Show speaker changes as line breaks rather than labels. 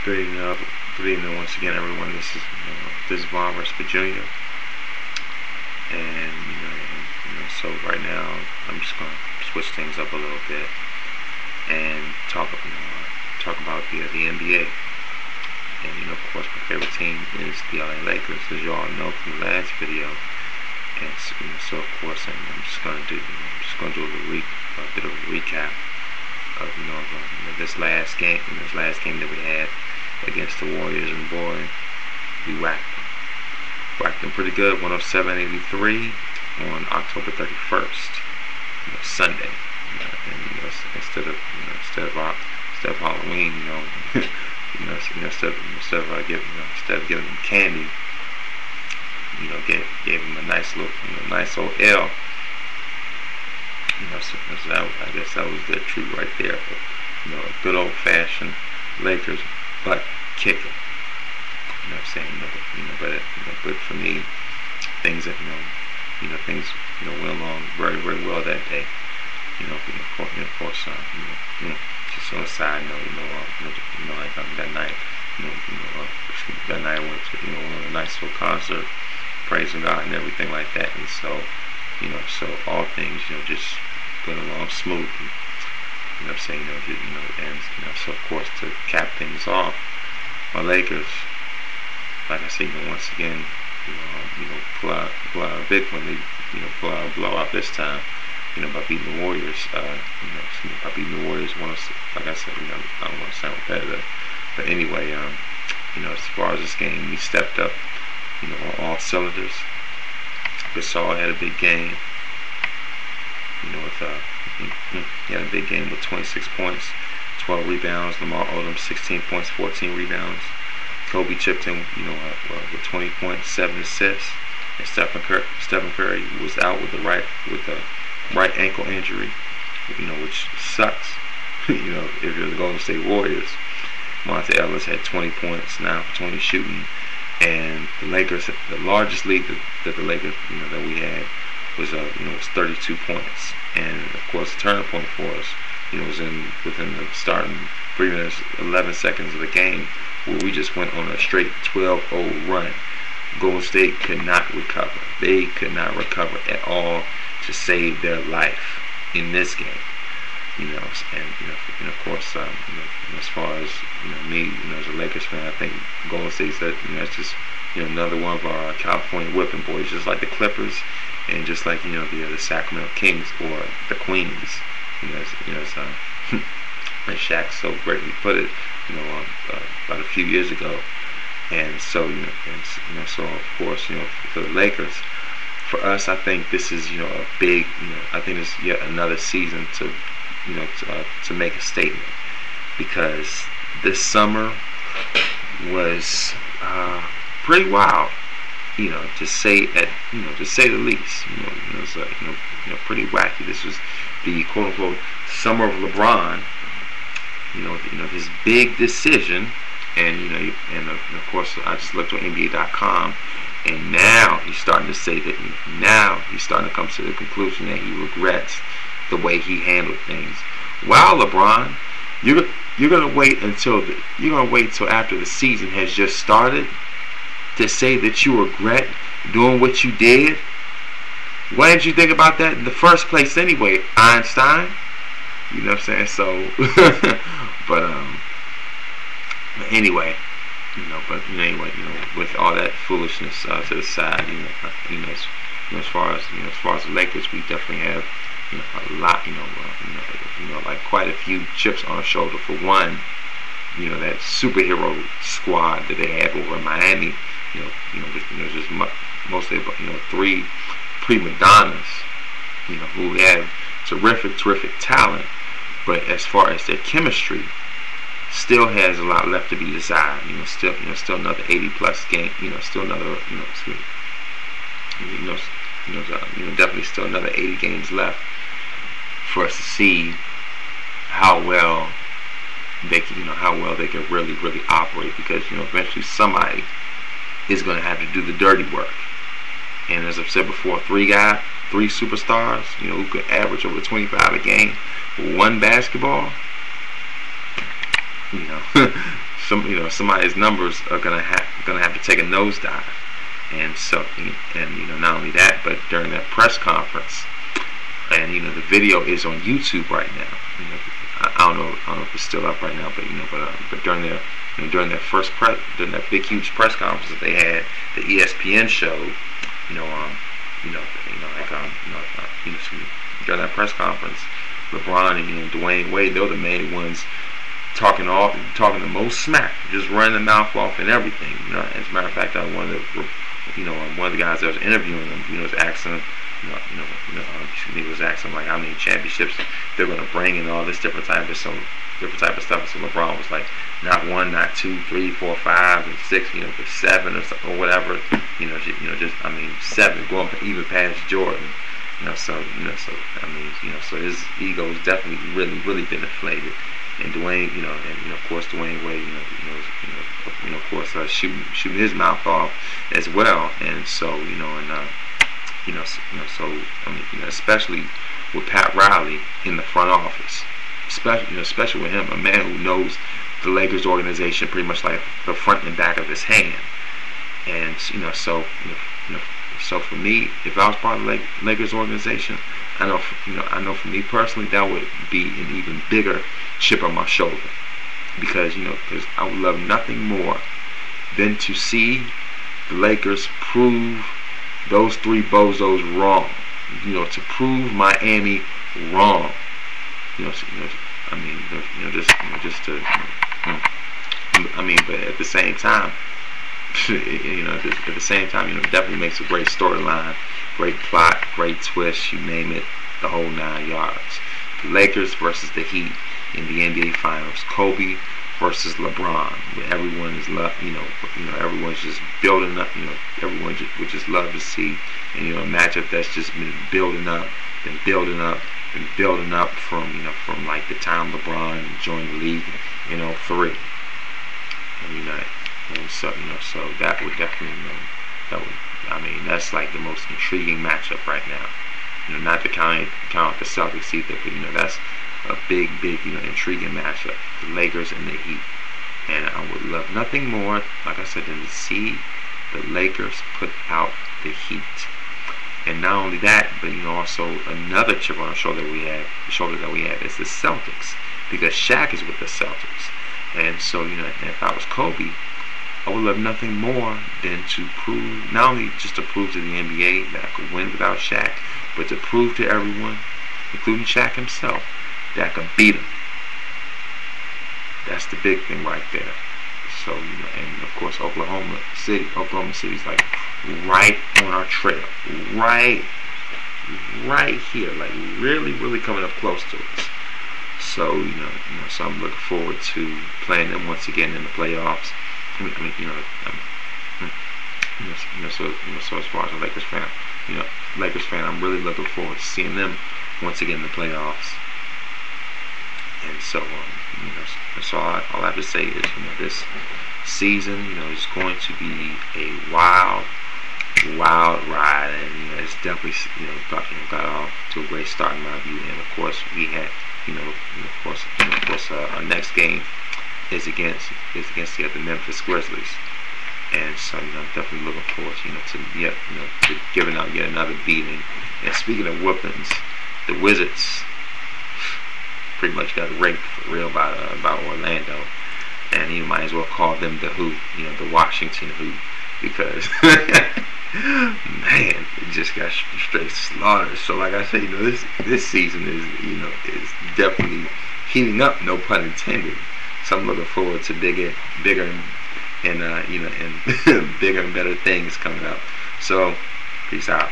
Good evening once again, everyone. This is vaughnresperjr, and so right now I'm just gonna switch things up a little bit and talk about the NBA. And of course, my favorite team is the LA Lakers, as you all know from the last video. And so of course, I'm just gonna do a bit of a recap of this last game that we had against the Warriors, and boy, we whacked them pretty good, 107-83 on October 31st, Sunday. And instead of Halloween, instead of giving them candy, gave them a nice old L. So I guess that was their treat right there. But, a good old-fashioned Lakers butt kicking. But for me, things that went along very, very well that day. Of course, just on a side note, that night, that night I went to a nice little concert, praising God and everything like that. And so, so all things, just going along smoothly. And so of course, to cap things off, my Lakers, like I said, once again, pull out a big one. They, pull out a blowout this time, by beating the Warriors. By beating the Warriors, like I said, I don't want to sound repetitive, but anyway, as far as this game, we stepped up, on all cylinders. Gasol had a big game. He had a big game with 26 points, 12 rebounds. Lamar Odom 16 points, 14 rebounds. Kobe chipped in, with 20 points, 7 assists. And Stephen Curry was out with a right ankle injury, which sucks. If you're the Golden State Warriors. Monte Ellis had 20 points, 9 for 20 shooting, and the Lakers, the largest lead that the Lakers, that we had was 32 points. And of course, the turning point for us, was within the starting 3 minutes, 11 seconds of the game, where we just went on a straight 12-0 run. Golden State could not recover. They could not recover at all to save their life in this game. And of course, as far as me, as a Lakers fan, I think Golden State's it's just another one of our California whipping boys, just like the Clippers, and just like the Sacramento Kings or the Queens. As Shaq so greatly put it, about a few years ago. And so so of course, for the Lakers, for us, I think this is a big, I think it's yet another season to to make a statement, because this summer was pretty wild, to say the least. It was pretty wacky. This was the quote unquote summer of LeBron. His big decision, and of course I just looked on NBA.com, and now he's starting to say that he's starting to come to the conclusion that he regrets the way he handled things. Wow, LeBron, you're gonna wait until after the season has just started to say that you regret doing what you did? Why didn't you think about that in the first place anyway, Einstein? You know what I'm saying? So, but anyway, with all that foolishness to the side, as far as the Lakers, we definitely have a lot, like quite a few chips on our shoulder. For one, that superhero squad that they have over in Miami, just mostly 3 prima donnas, who have terrific talent, but as far as their chemistry, still has a lot left to be desired. Still another 80+ game. Still another, definitely still another 80 games left for us to see how well they can really operate, because eventually somebody is going to have to do the dirty work. And as I've said before, 3 superstars, who could average over 25 a game with one basketball, somebody's numbers are gonna have to take a nosedive. And so, and not only that, but during that press conference, and the video is on YouTube right now. I don't know if it's still up right now, but during their first during that big huge press conference that they had, the ESPN showed, during that press conference, LeBron and Dwayne Wade, they're the main ones talking the most smack, just running the mouth off and everything. As a matter of fact, one of the guys that was interviewing them, was asking, he was asking like how many championships they're going to bring and all this different type of stuff. So LeBron was like, not 1, not 2, 3, 4, 5, and 6, but 7 or whatever. Just 7, going even past Jordan. So his ego's definitely really been inflated. And Dwayne, and of course Dwayne Wade, of course shooting his mouth off as well. And so especially with Pat Riley in the front office, especially with him, a man who knows the Lakers organization pretty much like the front and back of his hand. And so for me, if I was part of the Lakers organization, I know for me personally, that would be an even bigger chip on my shoulder, because I would love nothing more than to see the Lakers prove those 3 bozos wrong. To prove Miami wrong. But at the same time, it definitely makes a great storyline, great plot, great twist, you name it, the whole 9 yards. The Lakers versus the Heat in the NBA Finals. Kobe versus LeBron. Where everyone is everyone's just building up. Everyone would just love to see, and a matchup that's just been building up from like the time LeBron joined the league in 2003. And so that would definitely that's like the most intriguing matchup right now. Not to count the Celtics either, but that's a big intriguing matchup, the Lakers and the Heat. And I would love nothing more, like I said, than to see the Lakers put out the Heat. And not only that, but also another chip on the shoulder that we have is the Celtics, because Shaq is with the Celtics. And so if I was Kobe, I would love nothing more than to prove, not only just to prove to the NBA that I could win without Shaq, but to prove to everyone, including Shaq himself, that I could beat him. That's the big thing right there. So, and of course Oklahoma City's like right on our trail. Right here, like really coming up close to us. So, so I'm looking forward to playing them once again in the playoffs. So as far as a Lakers fan, I'm really looking forward to seeing them once again in the playoffs. And so, so all I have to say is, this season, is going to be a wild ride, and it's definitely, got off to a great start in my view. And of course, we had, our next game is against the Memphis Grizzlies. And so, I'm definitely looking forward, to giving out yet another beating. And speaking of whoopings, the Wizards pretty much got raped for real by Orlando, and you might as well call them the Who, the Washington Who, because man, it just got straight slaughtered. So, like I say, this season is definitely heating up, no pun intended. So I'm looking forward to bigger and bigger and better things coming up. So, peace out.